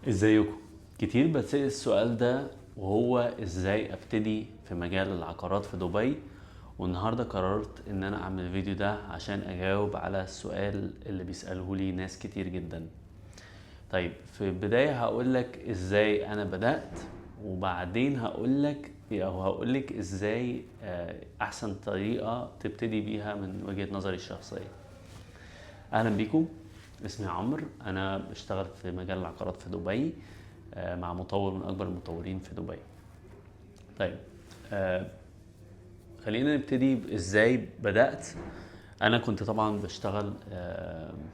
ازيكم؟ كتير بتسأل السؤال ده، وهو ازاي ابتدي في مجال العقارات في دبي. والنهاردة قررت ان انا اعمل الفيديو ده عشان اجاوب على السؤال اللي بيسأله لي ناس كتير جدا. طيب، في البداية هقولك ازاي انا بدأت، وبعدين هقولك ازاي احسن طريقة تبتدي بيها من وجهة نظري الشخصية. اهلا بيكم. اسمي عمرو، انا بشتغل في مجال العقارات في دبي، مع مطور من اكبر المطورين في دبي. طيب، آه، خلينا نبتدي ازاي بدأت. انا كنت طبعا بشتغل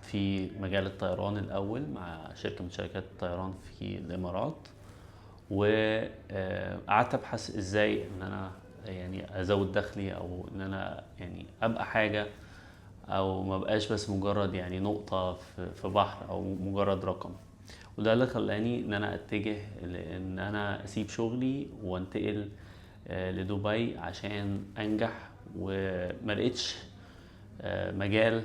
في مجال الطيران الاول مع شركة من شركات الطيران في الامارات، وقعدت ابحث ازاي ان انا يعني ازود دخلي، او ان انا يعني ابقى حاجة، او ما بقاش بس مجرد يعني نقطة في بحر، او مجرد رقم. وده اللي خلاني ان انا اتجه لان انا اسيب شغلي وانتقل لدبي عشان انجح. وما لقيتش مجال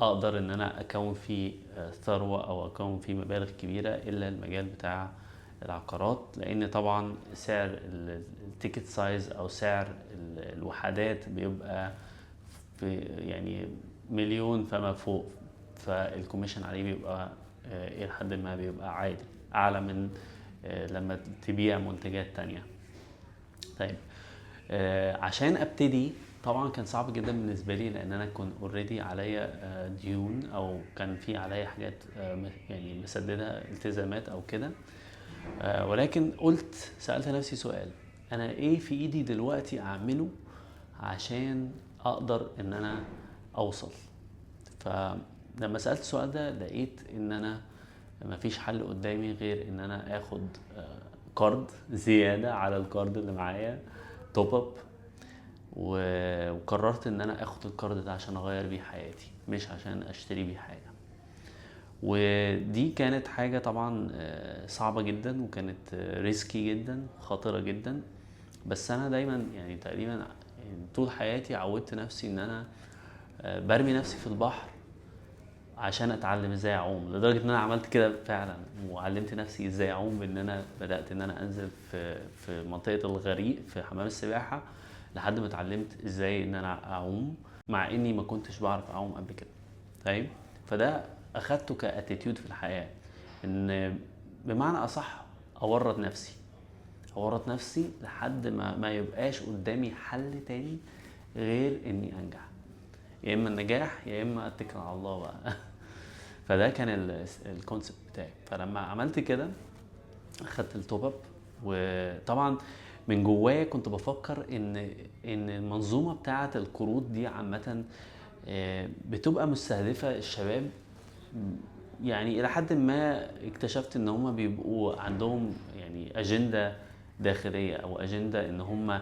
اقدر ان انا اكون فيه ثروة او اكون فيه مبالغ كبيرة الا المجال بتاع العقارات، لان طبعا سعر التيكت سايز او سعر الوحدات بيبقى في يعني مليون فما فوق، فالكوميشن عليه بيبقى الى حد ما بيبقى عالي، اعلى من لما تبيع منتجات تانية. طيب، عشان ابتدي طبعا كان صعب جدا بالنسبه لي، لان انا كنت اوريدي عليا ديون، او كان في عليا حاجات يعني مسددها التزامات او كده. ولكن سالت نفسي سؤال: انا ايه في ايدي دلوقتي اعمله عشان اقدر ان انا اوصل؟ فلما سالت السؤال ده لقيت ان انا مفيش حل قدامي غير ان انا اخد كارد زياده على الكارد اللي معايا، توب اب. وقررت ان انا اخد الكارد ده عشان اغير بيه حياتي، مش عشان اشتري بيه حاجه. ودي كانت حاجه طبعا صعبه جدا، وكانت ريسكي جدا، خطره جدا. بس انا دايما يعني تقريبا يعني طول حياتي عودت نفسي ان انا برمي نفسي في البحر عشان اتعلم ازاي اعوم، لدرجه ان انا عملت كده فعلا، وعلمت نفسي ازاي اعوم بان انا بدات ان انا انزل في منطقه الغريق في حمام السباحه، لحد ما اتعلمت ازاي ان انا اعوم، مع اني ما كنتش بعرف اعوم قبل كده. طيب، فده اخدته كاتيتيود في الحياه، ان بمعنى اصح اورط نفسي لحد ما يبقاش قدامي حل تاني غير اني انجح، يا اما النجاح يا اما اتكل على الله بقى. فده كان الكونسبت بتاعي. فلما عملت كده اخدت التوب اب، وطبعا من جوايا كنت بفكر ان المنظومه بتاعه القروض دي عامه بتبقى مستهدفه الشباب. يعني الى حد ما اكتشفت ان هم بيبقوا عندهم يعني اجنده داخليه، او اجنده ان هم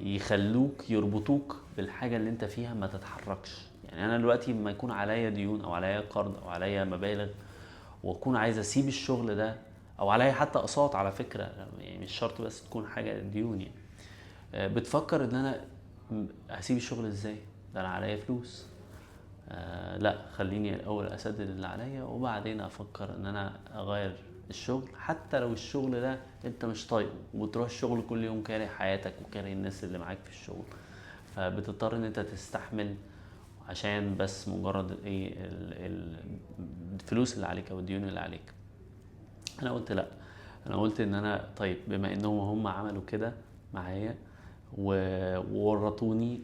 يخلوك يربطوك بالحاجه اللي انت فيها ما تتحركش. يعني انا دلوقتي لما يكون عليا ديون او عليا قرض او عليا مبالغ، واكون عايز اسيب الشغل ده، او عليا حتى اقساط على فكره، يعني مش شرط بس تكون حاجه ديون يعني، بتفكر ان انا هسيب الشغل ازاي؟ ده انا عليا فلوس. لا، خليني الاول اسدد اللي عليا، وبعدين افكر ان انا اغير الشغل، حتى لو الشغل ده انت مش طايقه، وبتروح الشغل كل يوم كاره حياتك وكاره الناس اللي معاك في الشغل، فبتضطر ان انت تستحمل عشان بس مجرد ايه الفلوس اللي عليك او الديون اللي عليك. انا قلت لا، انا قلت ان انا طيب، بما انهم هم عملوا كده معايا وورطوني،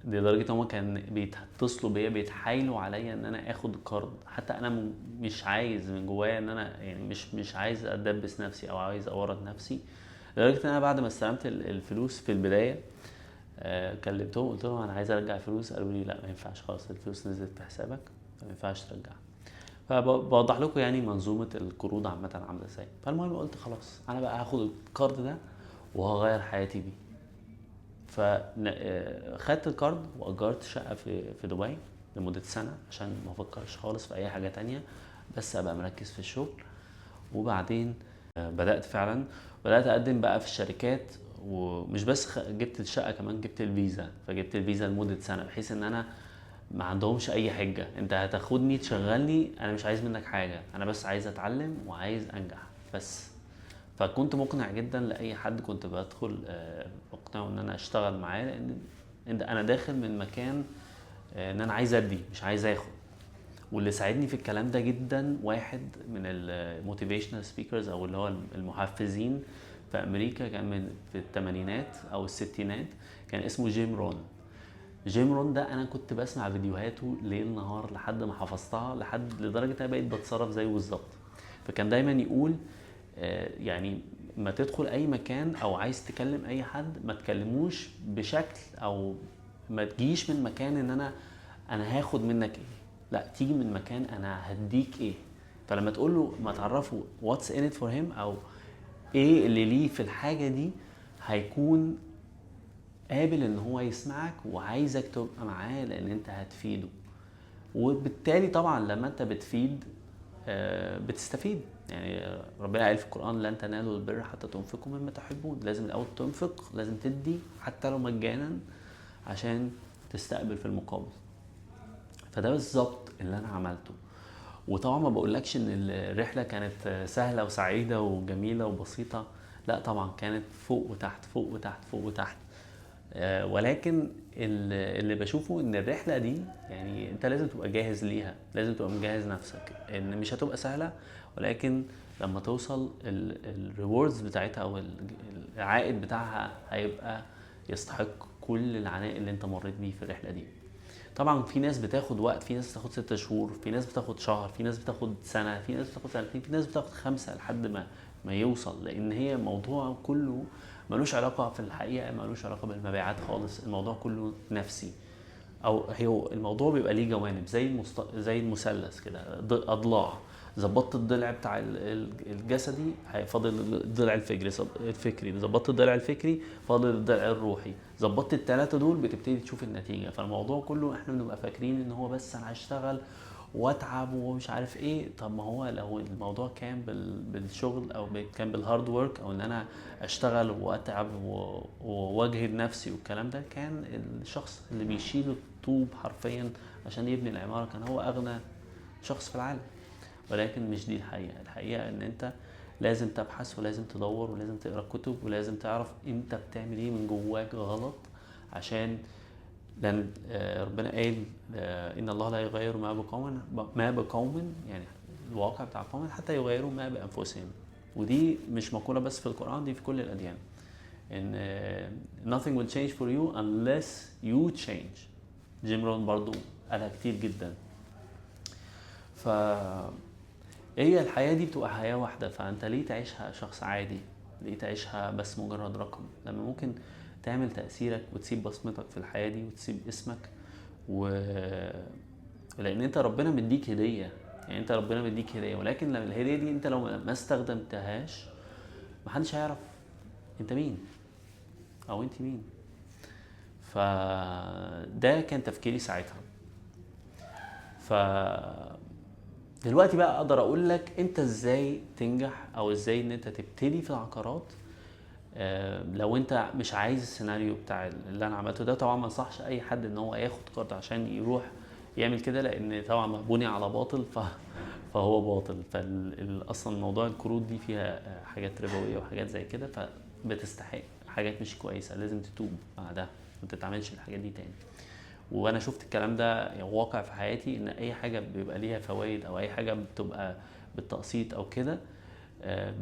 لدرجه ان هم كان بيتصلوا بيا بيتحايلوا عليا ان انا اخد كارد، حتى انا مش عايز من جوايا ان انا يعني مش عايز ادبس نفسي او عايز اورط نفسي. لدرجه ان انا بعد ما استلمت الفلوس في البدايه كلمتهم قلت لهم انا عايز ارجع الفلوس، قالوا لي لا ما ينفعش، خلاص الفلوس نزلت في حسابك، ما ينفعش ترجعها. فبوضح لكم يعني منظومه القروض عامه عامله ازاي. فالمهم قلت خلاص انا بقى هاخد الكارد ده وهغير حياتي بيه. فخدت الكارد واجرت شقه في دبي لمده سنه، عشان ما افكرش خالص في اي حاجه تانية، بس ابقى مركز في الشغل. وبعدين بدات فعلا، بدات اقدم بقى في الشركات، ومش بس جبت الشقه، كمان جبت الفيزا. فجبت الفيزا لمده سنه، بحيث ان انا ما عندهمش اي حجه. انت هتاخدني تشغلني، انا مش عايز منك حاجه، انا بس عايز اتعلم وعايز انجح بس. فكنت مقنع جدا لاي حد كنت بدخل اقنعه ان انا اشتغل معاه، لان انا داخل من مكان ان انا عايز ادي مش عايز اخد. واللي ساعدني في الكلام ده جدا واحد من الموتيفيشنال سبيكرز او اللي هو المحفزين في امريكا، كان من في الثمانينات او الستينات، كان اسمه جيم رون. جيم رون ده انا كنت بسمع فيديوهاته ليل نهار لحد ما حفظتها، لدرجه انا بقيت بتصرف زيه بالظبط. فكان دايما يقول يعني ما تدخل اي مكان او عايز تكلم اي حد، ما تكلموش بشكل او ما تجيش من مكان ان انا هاخد منك ايه، لا تيجي من مكان انا هديك ايه. فلما تقول له ما تعرفه واتس ان ات فور هيم او ايه اللي ليه في الحاجه دي، هيكون قابل ان هو يسمعك وعايزك تبقى معاه لان انت هتفيده. وبالتالي طبعا لما انت بتفيد بتستفيد. يعني ربنا قال في القرآن لن تنالوا البر حتى تنفقوا مما تحبون. لازم الاول تنفق، لازم تدي حتى لو مجانا عشان تستقبل في المقابل. فده بالظبط اللي انا عملته. وطبعا ما بقولكش ان الرحله كانت سهله وسعيده وجميله وبسيطه، لا طبعا كانت فوق وتحت فوق وتحت فوق وتحت. ولكن اللي بشوفه ان الرحله دي يعني انت لازم تبقى جاهز ليها، لازم تبقى مجهز نفسك ان مش هتبقى سهله، ولكن لما توصل الريوردز بتاعتها او العائد بتاعها هيبقى يستحق كل العناء اللي انت مريت بيه في الرحله دي. طبعا في ناس بتاخد وقت، في ناس بتاخد 6 شهور، في ناس بتاخد شهر، في ناس بتاخد سنه، في ناس بتاخد سنتين، في ناس بتاخد 5 لحد ما يوصل. لان هي موضوع كله ملوش علاقه في الحقيقه، ملوش علاقه بالمبيعات خالص. الموضوع كله نفسي، او هي الموضوع بيبقى ليه جوانب زي المثلث كده، اضلاع. ظبطت الضلع بتاع الجسدي فاضل الضلع الفكري، ظبطت الضلع الفكري فاضل الضلع الروحي. ظبطت الثلاثه دول بتبتدي تشوف النتيجه. فالموضوع كله احنا بنبقى فاكرين ان هو بس انا هشتغل واتعب ومش عارف ايه. طب ما هو لو الموضوع كان بالشغل او كان بالهارد ورك، او ان انا اشتغل واتعب واجهد نفسي والكلام ده، كان الشخص اللي بيشيل الطوب حرفيا عشان يبني العمارة كان هو اغنى شخص في العالم. ولكن مش دي الحقيقة. الحقيقة ان انت لازم تبحث ولازم تدور ولازم تقرأ كتب ولازم تعرف انت بتعمل ايه من جواك غلط. عشان لأن ربنا قال إن الله لا يغير ما بقوم يعني الواقع بتاع قوم حتى يغيروا ما بأنفسهم. ودي مش مقولة بس في القرآن، دي في كل الأديان. إن nothing will change for you unless you change. جيم رون برضو قالها كتير جدا. هي الحياة دي بتبقى حياة واحدة، فأنت ليه تعيشها شخص عادي؟ ليه تعيشها بس مجرد رقم لما ممكن تعمل تأثيرك وتسيب بصمتك في الحياة دي وتسيب اسمك لأن انت ربنا مديك هدية. يعني انت ربنا مديك هدية، ولكن لما الهدية دي انت لو ما استخدمتهاش محدش هيعرف انت مين او انت مين. فده كان تفكيري ساعتها. دلوقتي بقى اقدر اقول لك انت ازاي تنجح او ازاي ان انت تبتدي في العقارات. لو انت مش عايز السيناريو بتاع اللي انا عملته ده، طبعا ما انصحش اي حد ان هو ياخد قرض عشان يروح يعمل كده، لان طبعا مبني على باطل فهو باطل. اصلا موضوع القروض دي فيها حاجات ربويه وحاجات زي كده، فبتستحق حاجات مش كويسه، لازم تتوب بعدها ما تتعملش الحاجات دي تاني. وانا شفت الكلام ده يعني واقع في حياتي، ان اي حاجه بيبقى ليها فوائد او اي حاجه بتبقى بالتقسيط او كده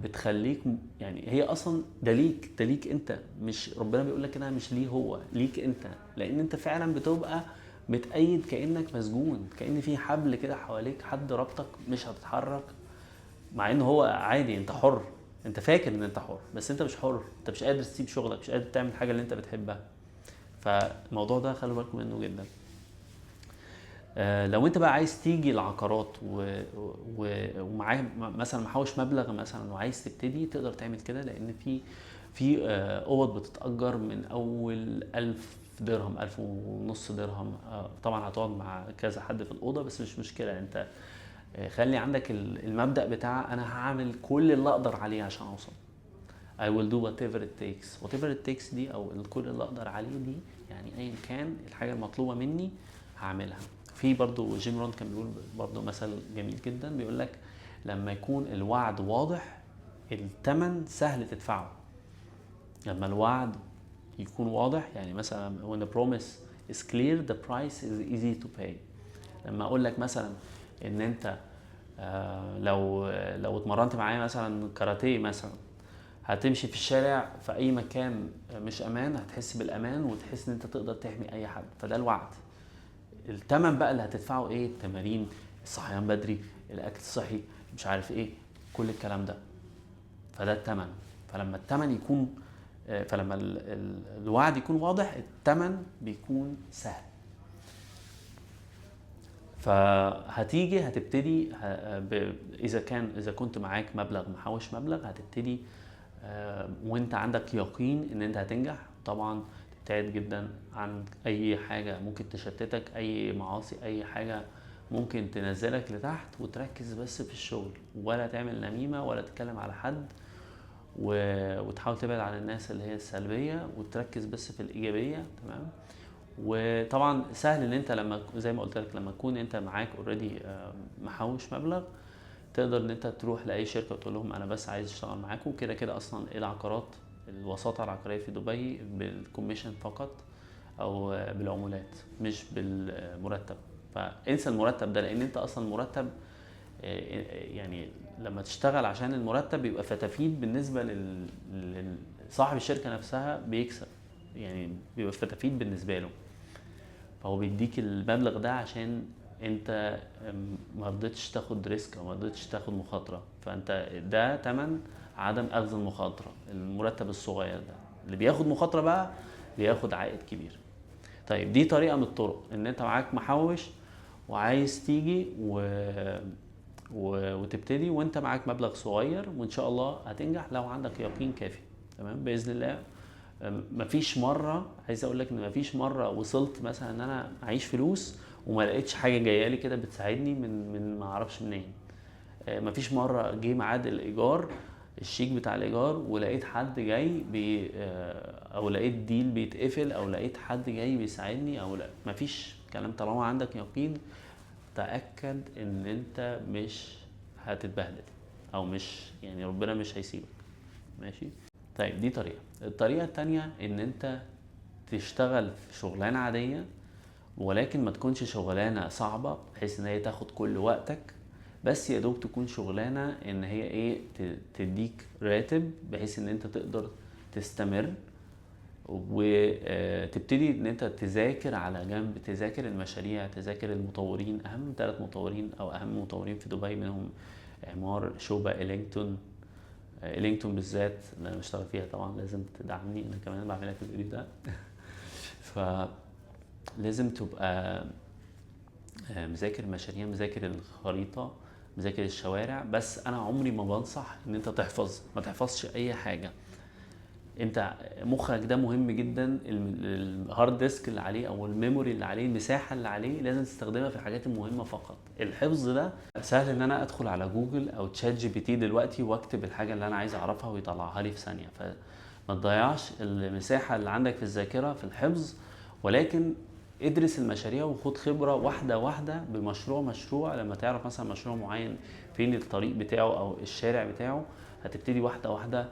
بتخليك يعني هي اصلا ده ليك انت. مش ربنا بيقول لك انها مش ليه هو، ليك انت. لان انت فعلا بتبقى متأيد كأنك مسجون، كأن في حبل كده حواليك، حد ربطك مش هتتحرك. مع ان هو عادي انت حر، انت فاكر ان انت حر بس انت مش حر. انت مش قادر تسيب شغلك، مش قادر تعمل الحاجه اللي انت بتحبها. فالموضوع ده خلوا بالكم منه جدا. لو انت بقى عايز تيجي العقارات ومعاه مثلا محوش مبلغ مثلا وعايز تبتدي، تقدر تعمل كده. لان في اوض بتتأجر من اول 1000 درهم، 1500 درهم. طبعا هتقعد مع كذا حد في الأوضة بس مش مشكلة. انت خلي عندك المبدأ بتاع انا هعمل كل اللي اقدر عليه عشان اوصل. I will do whatever it takes. whatever it takes دي او كل اللي اقدر عليه دي يعني ايا كان الحاجة المطلوبة مني هعملها. في برضو جيم رون كان بيقول برضو مثل جميل جدا، بيقول لك لما يكون الوعد واضح الثمن سهل تدفعه. لما الوعد يكون واضح، يعني مثلا when the promise is clear the price is easy to pay. لما اقول لك مثلا ان انت لو اتمرنت معايا مثلا كاراتيه مثلا، هتمشي في الشارع في اي مكان مش امان، هتحس بالامان وتحس ان انت تقدر تحمي اي حد، فده الوعد. الثمن بقى اللي هتدفعه ايه؟ التمارين، الصحيان بدري، الاكل الصحي، مش عارف ايه، كل الكلام ده، فده الثمن. فلما الثمن يكون فلما الوعد يكون واضح الثمن بيكون سهل. فهتيجي هتبتدي اذا كنت معاك مبلغ، محوش مبلغ، هتبتدي وانت عندك يقين ان انت هتنجح. طبعا تبتعد جدا عن اي حاجه ممكن تشتتك، اي معاصي، اي حاجه ممكن تنزلك لتحت، وتركز بس في الشغل، ولا تعمل نميمه ولا تتكلم على حد، وتحاول تبعد عن الناس اللي هي السلبيه، وتركز بس في الايجابيه. تمام. وطبعا سهل ان انت لما زي ما قلت لك لما تكون انت معاك اوريدي محوش مبلغ، تقدر ان انت تروح لاي شركه وتقول لهم انا بس عايز اشتغل معاكم. كده كده اصلا العقارات، الوساطه العقاريه في دبي بالكوميشن فقط، او بالعمولات مش بالمرتب. فانسى المرتب ده، لان انت اصلا المرتب يعني لما تشتغل عشان المرتب بيبقى فتافيت بالنسبه لصاحب الشركه نفسها، بيكسب يعني بيبقى فتافيت بالنسبه له. فهو بيديك المبلغ ده عشان انت ما رضيتش تاخد ريسك او ما رضيتش تاخد مخاطره، فانت ده تمن عدم اخذ المخاطره. المرتب الصغير ده اللي بياخد مخاطره بقى بياخد عائد كبير. طيب دي طريقه من الطرق، ان انت معاك محوش وعايز تيجي وتبتدي وانت معاك مبلغ صغير، وان شاء الله هتنجح لو عندك يقين كافي. تمام باذن الله. مفيش مره، عايز اقول لك ان مفيش مره وصلت مثلا ان انا معيش فلوس وما لقيتش حاجه جايه لي كده بتساعدني من ما اعرفش منين. مفيش مره جه ميعاد الايجار، الشيك بتاع الايجار، ولقيت حد جاي او لقيت ديل بيتقفل، او لقيت حد جاي بيساعدني، او لا، مفيش كلام. طالما عندك يقين تاكد ان انت مش هتتبهدل، او مش يعني ربنا مش هيسيبك. ماشي. طيب دي طريقة. الطريقة التانية ان انت تشتغل في شغلانة عادية، ولكن ما تكونش شغلانة صعبة بحيث ان هي تاخد كل وقتك، بس يا دوب تكون شغلانة ان هي ايه تديك راتب بحيث ان انت تقدر تستمر، وتبتدي ان انت تذاكر على جنب، تذاكر المشاريع، تذاكر المطورين، اهم 3 مطورين او اهم مطورين في دبي، منهم عمار، شوبا، إلينغتون بالذات اللي انا بشتغل فيها. طبعا لازم تدعمني، انا كمان بعمل لك الفيديو ده. فلازم تبقى مذاكر المشاريع، مذاكر الخريطة، مذاكر الشوارع. بس انا عمري ما بنصح ان انت تحفظ، ما تحفظش اي حاجة. انت مخك ده مهم جدا، الهارد ديسك اللي عليه او الميموري اللي عليه، المساحه اللي عليه لازم تستخدمها في الحاجات المهمه فقط. الحفظ ده سهل ان انا ادخل على جوجل او تشات جي بي تي دلوقتي واكتب الحاجه اللي انا عايز اعرفها ويطلعها لي في ثانيه. فما تضيعش المساحه اللي عندك في الذاكره في الحفظ، ولكن ادرس المشاريع وخد خبره واحده واحده بمشروع مشروع. لما تعرف مثلا مشروع معين فين الطريق بتاعه او الشارع بتاعه، هتبتدي واحده واحده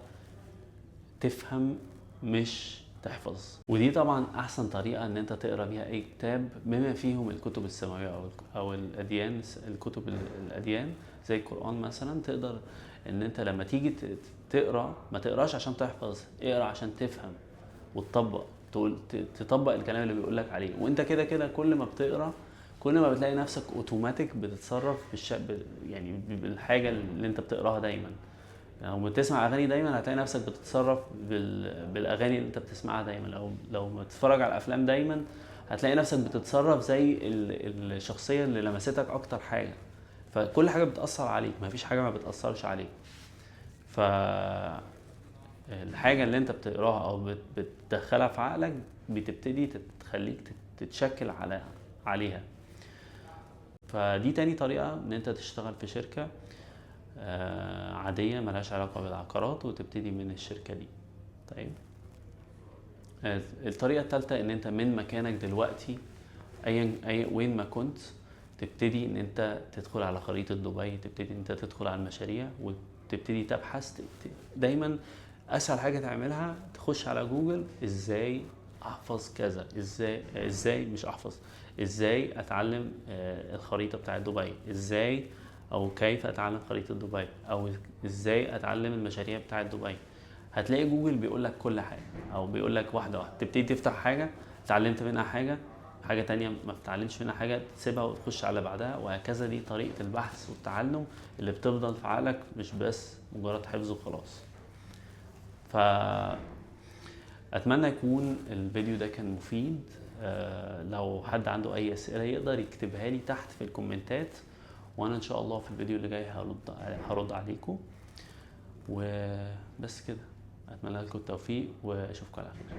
تفهم مش تحفظ. ودي طبعا احسن طريقه ان انت تقرا بيها اي كتاب بما فيهم الكتب السماويه او الاديان، الكتب الاديان زي القران مثلا. تقدر ان انت لما تيجي تقرا ما تقراش عشان تحفظ، اقرا عشان تفهم وتطبق، تطبق الكلام اللي بيقول لك عليه. وانت كده كده كل ما بتقرا كل ما بتلاقي نفسك اوتوماتيك بتتصرف يعني بالحاجه اللي انت بتقراها دايما. لو بتسمع اغاني دايما هتلاقي نفسك بتتصرف بالاغاني اللي انت بتسمعها دايما. لو بتتفرج على افلام دايما هتلاقي نفسك بتتصرف زي الشخصيه اللي لمستك اكتر حاجه. فكل حاجه بتاثر عليك، مفيش حاجه ما بتاثرش عليك. ف الحاجه اللي انت بتقراها او بتدخلها في عقلك بتبتدي تخليك تتشكل عليها. فدي تاني طريقه ان انت تشتغل في شركه عادية ملهاش علاقة بالعقارات وتبتدي من الشركة دي. طيب الطريقة الثالثة ان انت من مكانك دلوقتي اي وين ما كنت، تبتدي ان انت تدخل على خريطة دبي، تبتدي ان انت تدخل على المشاريع وتبتدي تبحث. دايما اسهل حاجة تعملها تخش على جوجل، ازاي احفظ كذا، ازاي مش احفظ، ازاي اتعلم الخريطة بتاعت دبي، ازاي او كيف اتعلم خريطة دبي، او ازاي اتعلم المشاريع بتاعت دبي. هتلاقي جوجل بيقول لك كل حاجة، او بيقول لك واحدة واحدة. تبتدي تفتح حاجة اتعلمت منها حاجة تانية ما بتتعلمش منها حاجة تسيبها وتخش على بعدها، وهكذا. دي طريقة البحث والتعلم اللي بتفضل في عقلك، مش بس مجرد حفظ وخلاص. فأتمنى يكون الفيديو ده كان مفيد. لو حد عنده أي أسئلة يقدر يكتبها لي تحت في الكومنتات، وأنا إن شاء الله في الفيديو اللي جاي هرد عليكم. وبس كده، أتمنى لكم التوفيق وأشوفكم على خير.